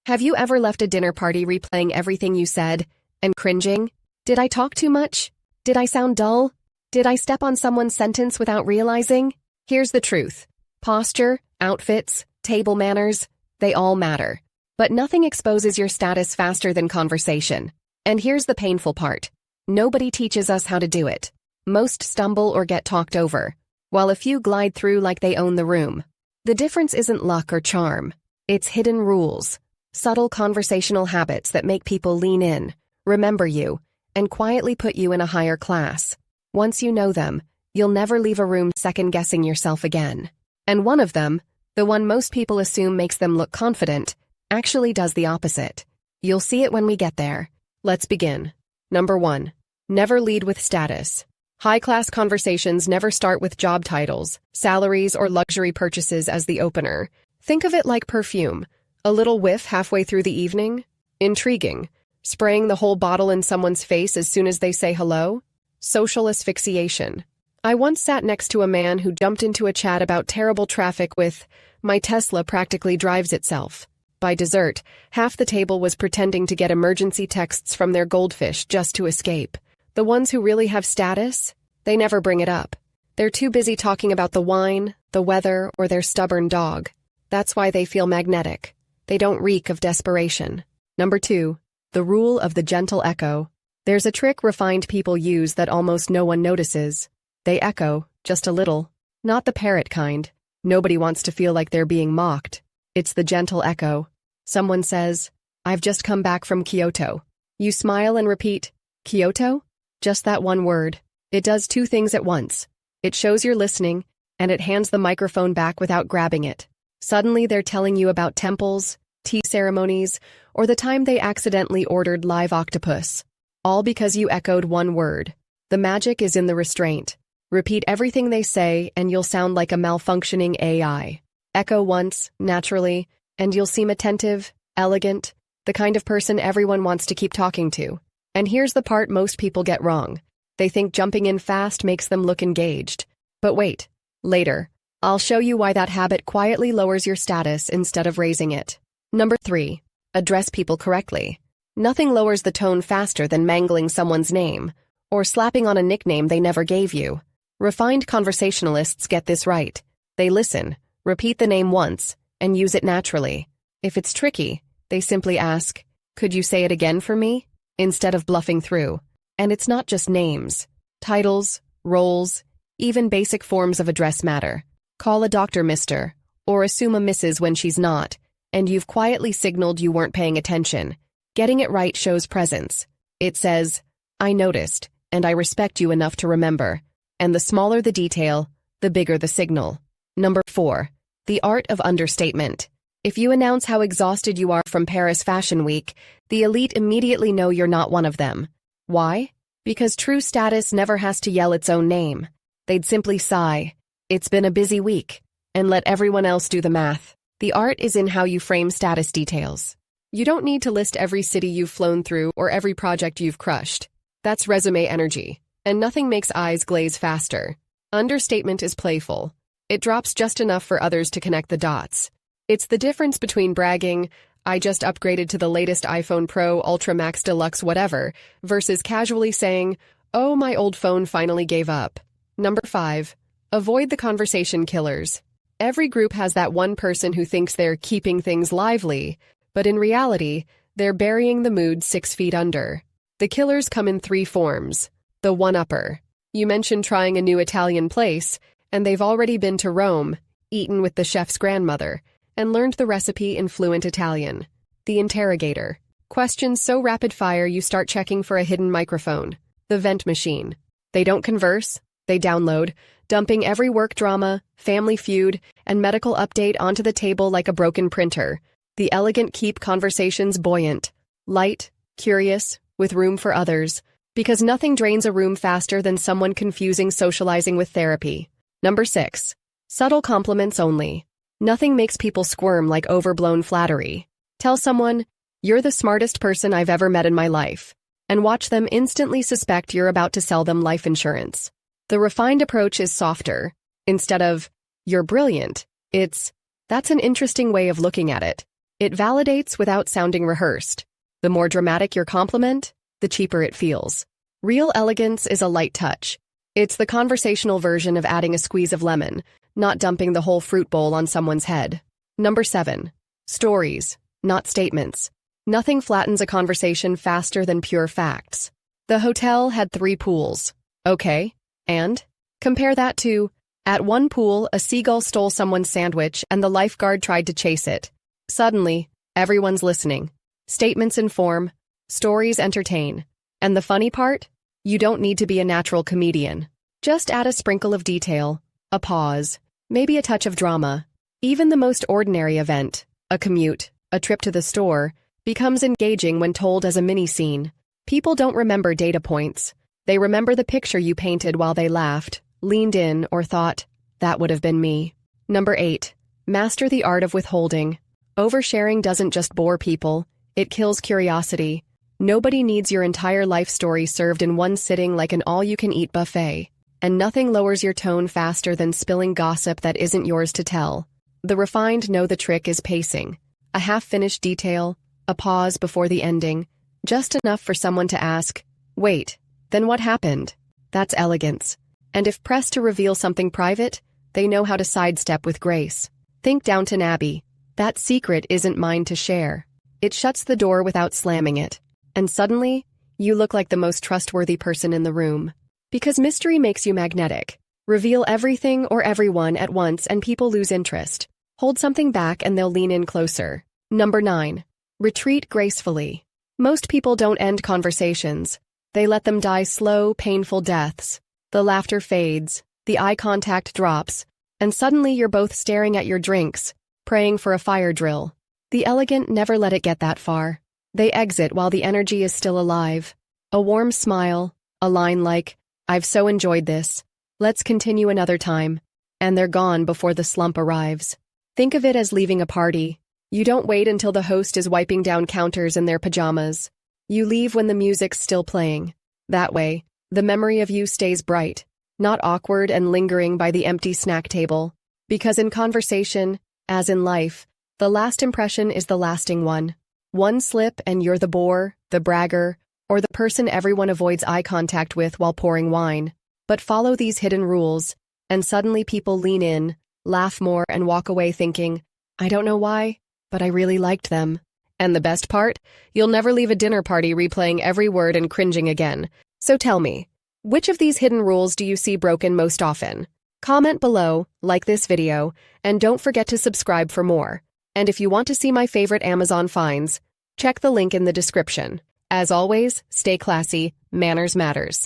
Have you ever left a dinner party replaying everything you said and cringing? Did I talk too much? Did I sound dull? Did I step on someone's sentence without realizing? Here's the truth. Posture, outfits, table manners, they all matter. But nothing exposes your status faster than conversation. And here's the painful part. Nobody teaches us how to do it. Most stumble or get talked over, while a few glide through like they own the room. The difference isn't luck or charm. It's hidden rules, subtle conversational habits that make people lean in, remember you, and quietly put you in a higher class. Once you know them, you'll never leave a room second-guessing yourself again. And one of them, the one most people assume makes them look confident, actually does the opposite. You'll see it when we get there. Let's begin. Number 1. Never lead with status. High-class conversations never start with job titles, salaries, or luxury purchases as the opener. Think of it like perfume. A little whiff halfway through the evening? Intriguing. Spraying the whole bottle in someone's face as soon as they say hello? Social asphyxiation. I once sat next to a man who jumped into a chat about terrible traffic with, "My Tesla practically drives itself." By dessert, half the table was pretending to get emergency texts from their goldfish just to escape. The ones who really have status? They never bring it up. They're too busy talking about the wine, the weather, or their stubborn dog. That's why they feel magnetic. They don't reek of desperation. Number 2. The rule of the gentle echo. There's a trick refined people use that almost no one notices. They echo, just a little. Not the parrot kind. Nobody wants to feel like they're being mocked. It's the gentle echo. Someone says, "I've just come back from Kyoto." You smile and repeat, "Kyoto?" Just that one word. It does two things at once. It shows you're listening, and it hands the microphone back without grabbing it. Suddenly they're telling you about temples, tea ceremonies, or the time they accidentally ordered live octopus. All because you echoed one word. The magic is in the restraint. Repeat everything they say, and you'll sound like a malfunctioning AI. Echo once, naturally, and you'll seem attentive, elegant, the kind of person everyone wants to keep talking to. And here's the part most people get wrong. They think jumping in fast makes them look engaged. But wait, later, I'll show you why that habit quietly lowers your status instead of raising it. Number 3. Address people correctly. Nothing lowers the tone faster than mangling someone's name, or slapping on a nickname they never gave you. Refined conversationalists get this right. They listen, repeat the name once, and use it naturally. If it's tricky, they simply ask, "Could you say it again for me?" instead of bluffing through. And it's not just names. Titles, roles, even basic forms of address matter. Call a doctor Mr., or assume a Mrs. when she's not, and you've quietly signaled you weren't paying attention. Getting it right shows presence. It says, "I noticed, and I respect you enough to remember." And the smaller the detail, the bigger the signal. Number 4. The art of understatement. If you announce how exhausted you are from Paris Fashion Week, the elite immediately know you're not one of them. Why? Because true status never has to yell its own name. They'd simply sigh, "It's been a busy week," and let everyone else do the math. The art is in how you frame status details. You don't need to list every city you've flown through or every project you've crushed. That's resume energy, and nothing makes eyes glaze faster. Understatement is playful. It drops just enough for others to connect the dots. It's the difference between bragging, "I just upgraded to the latest iPhone Pro, Ultra Max Deluxe whatever," versus casually saying, "Oh, my old phone finally gave up." Number 5. Avoid the conversation killers. Every group has that one person who thinks they're keeping things lively, but in reality, they're burying the mood 6 feet under. The killers come in 3 forms. The one-upper. You mention trying a new Italian place, and they've already been to Rome, eaten with the chef's grandmother, and learned the recipe in fluent Italian. The interrogator. Questions so rapid-fire you start checking for a hidden microphone. The vent machine. They don't converse, they download, dumping every work drama, family feud, and medical update onto the table like a broken printer. The elegant keep conversations buoyant, light, curious, with room for others, because nothing drains a room faster than someone confusing socializing with therapy. Number 6. Subtle compliments only. Nothing makes people squirm like overblown flattery. Tell someone, "You're the smartest person I've ever met in my life," and watch them instantly suspect you're about to sell them life insurance. The refined approach is softer. Instead of, "You're brilliant," it's, "That's an interesting way of looking at it." It validates without sounding rehearsed. The more dramatic your compliment, the cheaper it feels. Real elegance is a light touch. It's the conversational version of adding a squeeze of lemon, not dumping the whole fruit bowl on someone's head. Number 7. Stories, not statements. Nothing flattens a conversation faster than pure facts. The hotel had 3 pools. Okay, and? Compare that to, at one pool, a seagull stole someone's sandwich and the lifeguard tried to chase it. Suddenly, everyone's listening. Statements inform, stories entertain. And the funny part? You don't need to be a natural comedian. Just add a sprinkle of detail, a pause, maybe a touch of drama. Even the most ordinary event, a commute, a trip to the store, becomes engaging when told as a mini-scene. People don't remember data points. They remember the picture you painted while they laughed, leaned in, or thought, that would have been me. Number 8. Master the art of withholding. Oversharing doesn't just bore people, it kills curiosity. Nobody needs your entire life story served in one sitting like an all-you-can-eat buffet. And nothing lowers your tone faster than spilling gossip that isn't yours to tell. The refined know the trick is pacing. A half-finished detail, a pause before the ending, just enough for someone to ask, wait, then what happened? That's elegance. And if pressed to reveal something private, they know how to sidestep with grace. Think Downton Abbey. That secret isn't mine to share. It shuts the door without slamming it. And suddenly, you look like the most trustworthy person in the room. Because mystery makes you magnetic. Reveal everything or everyone at once and people lose interest. Hold something back and they'll lean in closer. Number 9. Retreat gracefully. Most people don't end conversations. They let them die slow, painful deaths. The laughter fades, the eye contact drops, and suddenly you're both staring at your drinks, praying for a fire drill. The elegant never let it get that far. They exit while the energy is still alive. A warm smile, a line like, I've so enjoyed this. Let's continue another time. And they're gone before the slump arrives. Think of it as leaving a party. You don't wait until the host is wiping down counters in their pajamas. You leave when the music's still playing. That way, the memory of you stays bright, not awkward and lingering by the empty snack table. Because in conversation, as in life, the last impression is the lasting one. One slip and you're the bore, the bragger, or the person everyone avoids eye contact with while pouring wine. But follow these hidden rules, and suddenly people lean in, laugh more, and walk away thinking, I don't know why, but I really liked them. And the best part? You'll never leave a dinner party replaying every word and cringing again. So tell me, which of these hidden rules do you see broken most often? Comment below, like this video, and don't forget to subscribe for more. And if you want to see my favorite Amazon finds, check the link in the description. As always, stay classy, manners matters.